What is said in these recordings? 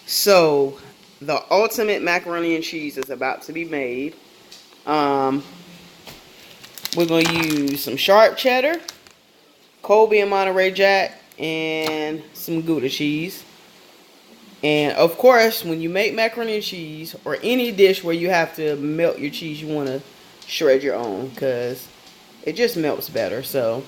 So the ultimate macaroni and cheese is about to be made. We're going to use some sharp cheddar, Colby and Monterey Jack, and some Gouda cheese. And of course, when you make macaroni and cheese or any dish where you have to melt your cheese, you want to shred your own because it just melts better. So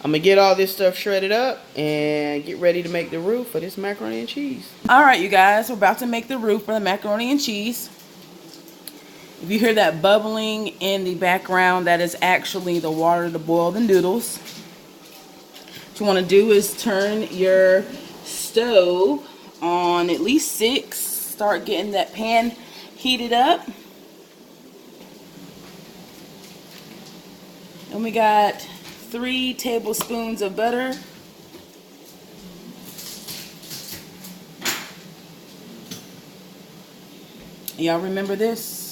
I'm going to get all this stuff shredded up and get ready to make the roux for this macaroni and cheese. All right, you guys, we're about to make the roux for the macaroni and cheese. If you hear that bubbling in the background, that is actually the water to boil the noodles. What you want to do is turn your stove on at least 6. Start getting that pan heated up. And we got 3 tablespoons of butter. Y'all remember this?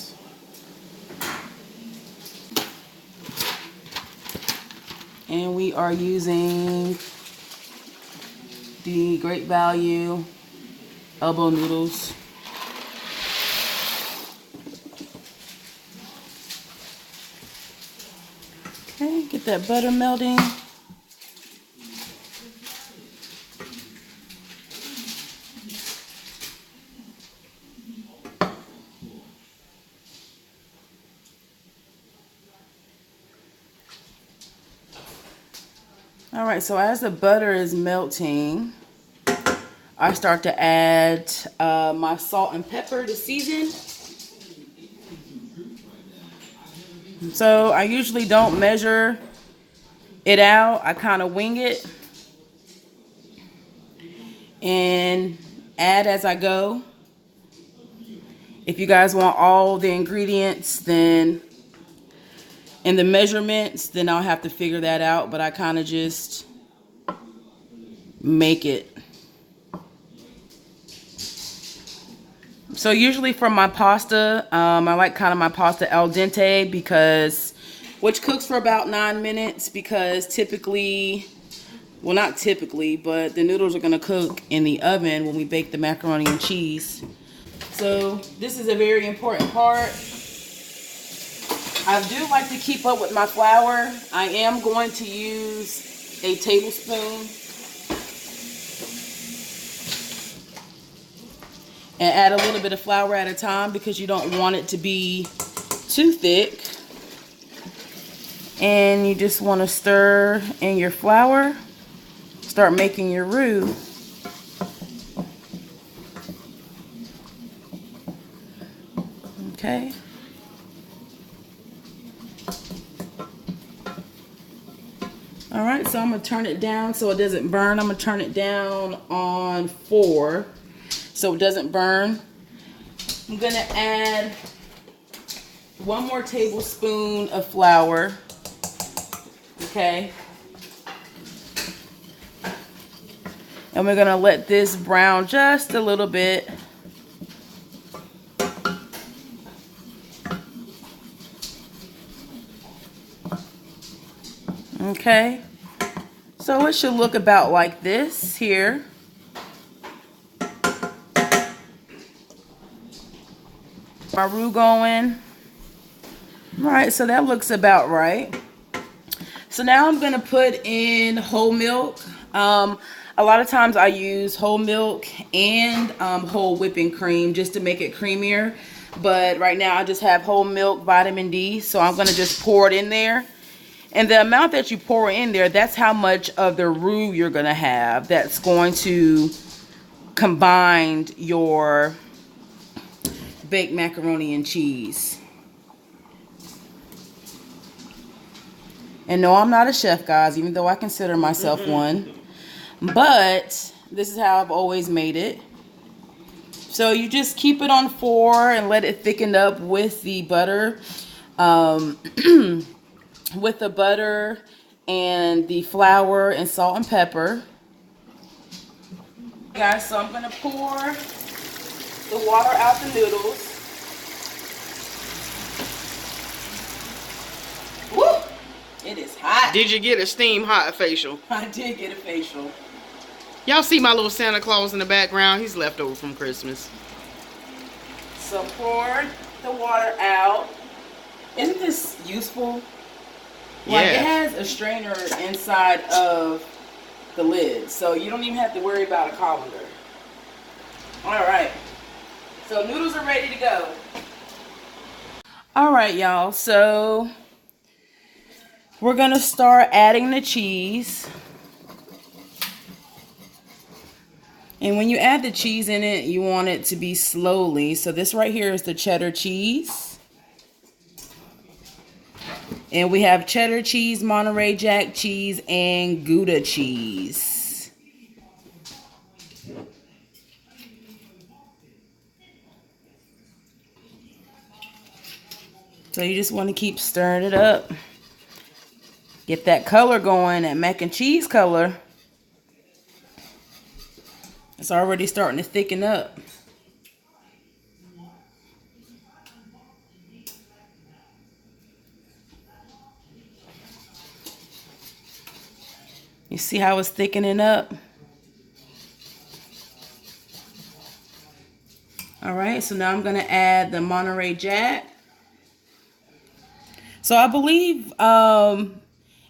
And we are using the Great Value elbow noodles. Okay, get that butter melting. All right, so as the butter is melting, I start to add my salt and pepper to season. So I usually don't measure it out. I kind of wing it and add as I go. If you guys want all the ingredients, then and the measurements, then I'll have to figure that out. But I kind of just make it. So usually for my pasta, I like kind of my pasta al dente because, which cooks for about 9 minutes because typically, well not typically, but the noodles are gonna cook in the oven when we bake the macaroni and cheese. So this is a very important part. I do like to keep up with my flour. I am going to use a tablespoon and add a little bit of flour at a time because you don't want it to be too thick. And you just want to stir in your flour. Start making your roux. Okay. All right, so I'm gonna turn it down so it doesn't burn. I'm gonna turn it down on 4 so it doesn't burn. I'm gonna add 1 more tablespoon of flour. Okay. And we're gonna let this brown just a little bit. Okay, so it should look about like this here. My roux going. All right, so that looks about right. So now I'm gonna put in whole milk. A lot of times I use whole milk and whole whipping cream just to make it creamier. But right now I just have whole milk, vitamin D, so I'm gonna just pour it in there. And the amount that you pour in there, that's how much of the roux you're going to have. That's going to combine your baked macaroni and cheese. And no, I'm not a chef, guys, even though I consider myself one. But this is how I've always made it. So you just keep it on 4 and let it thicken up with the butter. With the butter and the flour and salt and pepper. Guys, so I'm gonna pour the water out the noodles. Woo! It is hot. Did you get a steam hot facial? I did get a facial. Y'all see my little Santa Claus in the background? He's left over from Christmas. So pour the water out. Isn't this useful? Like, it has a strainer inside of the lid, so you don't even have to worry about a colander. All right, so noodles are ready to go. All right, y'all, so we're gonna start adding the cheese. And when you add the cheese in it, you want it to be slowly. So this right here is the cheddar cheese. And we have cheddar cheese, Monterey Jack cheese, and Gouda cheese. So you just want to keep stirring it up. Get that color going, that mac and cheese color. It's already starting to thicken up. You see how it's thickening up? All right, so now I'm gonna add the Monterey Jack. So I believe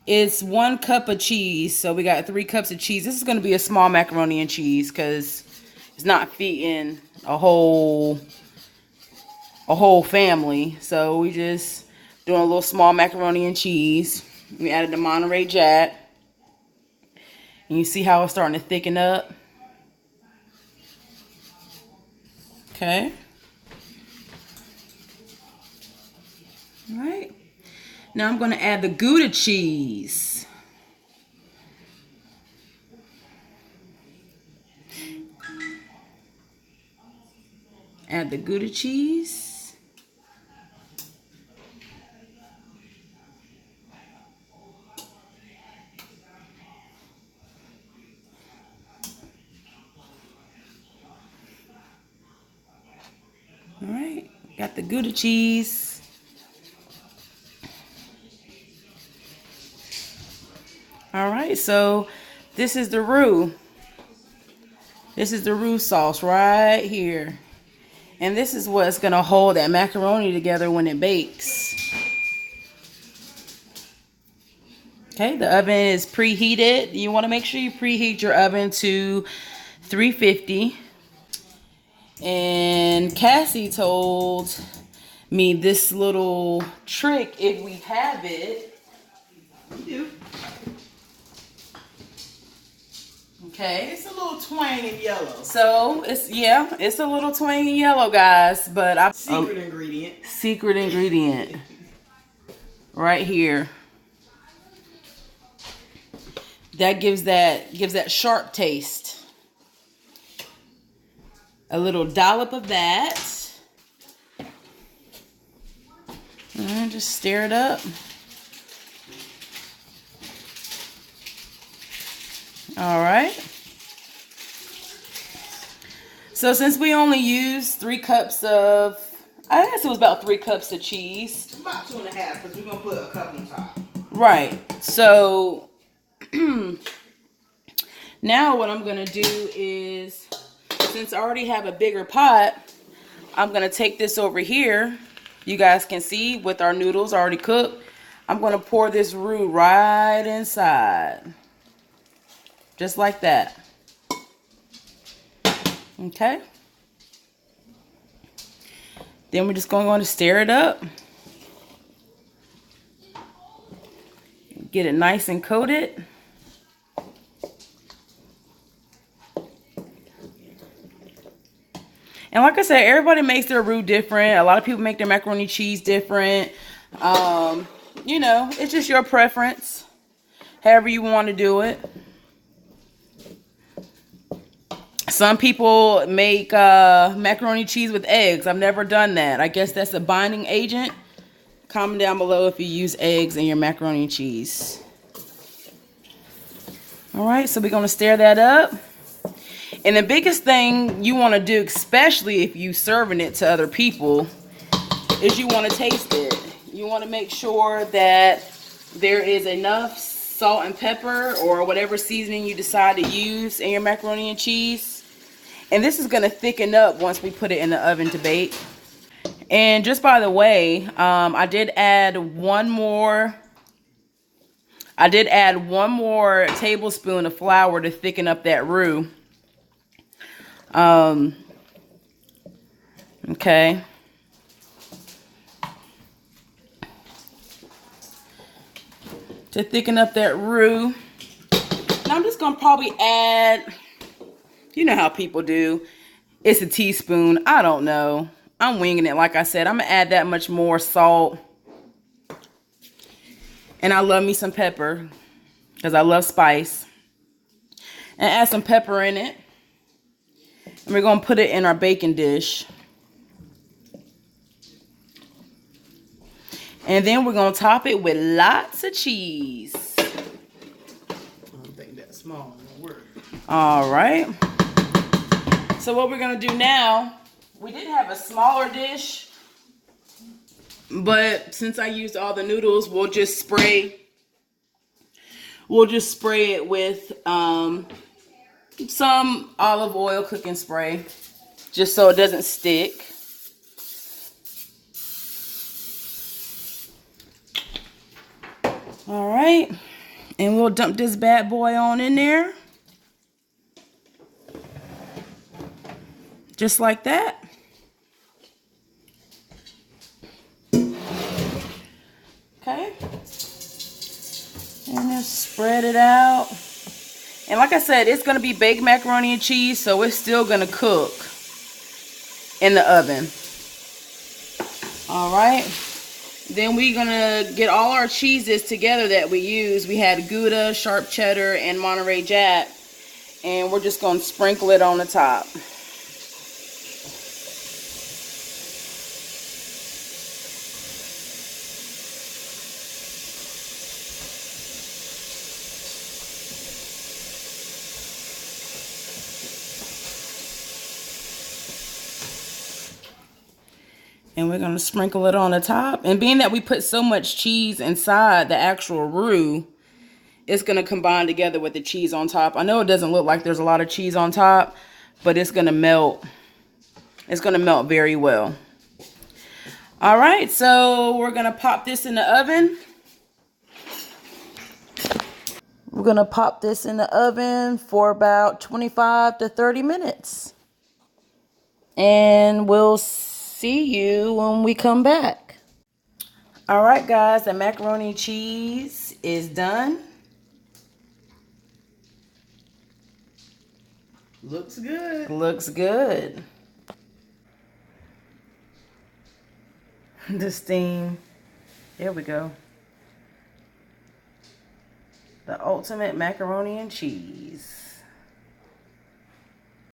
it's 1 cup of cheese. So we got 3 cups of cheese. This is gonna be a small macaroni and cheese because it's not feeding a whole family. So we just doing a little small macaroni and cheese. We added the Monterey Jack. And you see how it's starting to thicken up? Okay. All right. Now I'm going to add the Gouda cheese. Add the Gouda cheese. All right, got the Gouda cheese. All right, so this is the roux. This is the roux sauce right here. And this is what's gonna hold that macaroni together when it bakes. Okay, the oven is preheated. You wanna make sure you preheat your oven to 350. And Cassie told me this little trick, if we have it. We do. Okay. It's a little twang in yellow. So it's a little twang in yellow, guys. But secret ingredient. Secret ingredient. Right here. That gives that sharp taste. A little dollop of that. And just stir it up. All right. So since we only used 3 cups of, I guess it was about 3 cups of cheese. About 2.5, because we're going to put a cup on top. Right. So now what I'm going to do is, since I already have a bigger pot, I'm going to take this over here. You guys can see with our noodles already cooked. I'm going to pour this roux right inside. Just like that. Okay. Then we're just going to stir it up. Get it nice and coated. And like I said, everybody makes their roux different. A lot of people make their macaroni cheese different. You know, it's just your preference. However you want to do it. Some people make macaroni cheese with eggs. I've never done that. I guess that's a binding agent. Comment down below if you use eggs in your macaroni and cheese. All right, so we're going to stir that up. And the biggest thing you want to do, especially if you're serving it to other people, is you want to taste it. You want to make sure that there is enough salt and pepper or whatever seasoning you decide to use in your macaroni and cheese. And this is gonna thicken up once we put it in the oven to bake. And just by the way, I did add one more tablespoon of flour to thicken up that roux. Okay. To thicken up that roux. Now I'm just gonna probably add, you know how people do, it's a teaspoon, I don't know. I'm winging it, like I said. I'm gonna add that much more salt. And I love me some pepper, because I love spice. And add some pepper in it. And we're gonna put it in our baking dish. And then we're gonna top it with lots of cheese. I don't think that small will work. All right. So what we're gonna do now, we did have a smaller dish, but since I used all the noodles, we'll just spray it with some olive oil cooking spray, just so it doesn't stick. All right, and we'll dump this bad boy on in there. Just like that. Okay. And just spread it out. And like I said, it's going to be baked macaroni and cheese, so it's still going to cook in the oven. All right. Then we're going to get all our cheeses together that we use. We had Gouda, sharp cheddar, and Monterey Jack. And we're just going to sprinkle it on the top. And we're going to sprinkle it on the top. And being that we put so much cheese inside the actual roux, it's going to combine together with the cheese on top. I know it doesn't look like there's a lot of cheese on top, but it's going to melt. It's going to melt very well. All right, so we're going to pop this in the oven. We're going to pop this in the oven for about 25 to 30 minutes. And we'll see you when we come back. All right, guys, the macaroni and cheese is done. Looks good. Looks good. The steam. There we go. The ultimate macaroni and cheese.